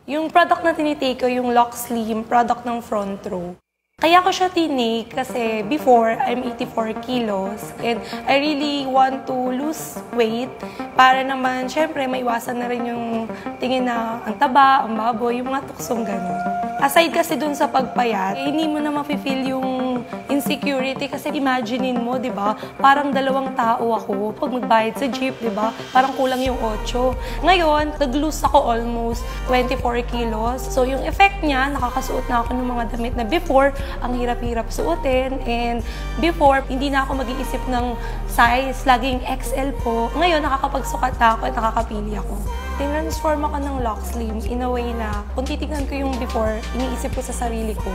Yung product na tinitake ko, yung Lock Slim, product ng Front Row. Kaya ko siya tinake kasi before, I'm 84 kilos and I really want to lose weight para naman, syempre, maiwasan na rin yung tingin na ang taba, ang baboy, yung mga tuksong gano'n. Aside kasi dun sa pagpayat, hindi mo na mafe-feel yung insecurity kasi imaginein mo, di ba? Parang dalawang tao ako. Pag magbayad sa jeep, di ba? Parang kulang yung 8. Ngayon, nag-lose ako almost 24 kilos. So, yung effect niya, nakakasuot na ako ng mga damit na before, ang hirap-hirap suotin. And before, hindi na ako mag-iisip ng size. Laging XL po. Ngayon, nakakapagsukat na ako at nakakapili ako. Tinransform ako ng Lock Slim in a way na kung titignan ko yung before, iniisip ko sa sarili ko,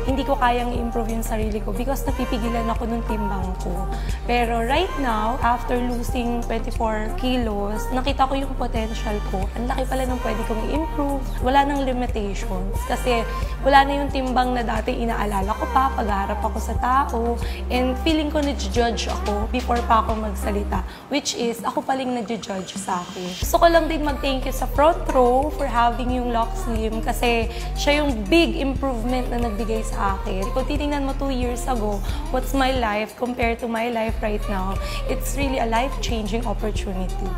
hindi ko kayang i-improve yung sarili ko because napipigilan ako ng timbang ko. Pero right now, after losing 24 kilos, nakita ko yung potential ko. Ang laki pala ng pwede kong i-improve. Wala nang limitations kasi wala na yung timbang na dati inaalala ko pa, pagharap ako sa tao, and feeling ko na-judge ako before pa ako magsalita, which is ako paling na-judge sa akin. Gusto ko lang din mag-thank you sa Front Row for having yung Lock Slim kasi siya yung big improvement na nagbigay sa akin. Kung titingnan mo 2 years ago, what's my life compared to my life right now, it's really a life-changing opportunity.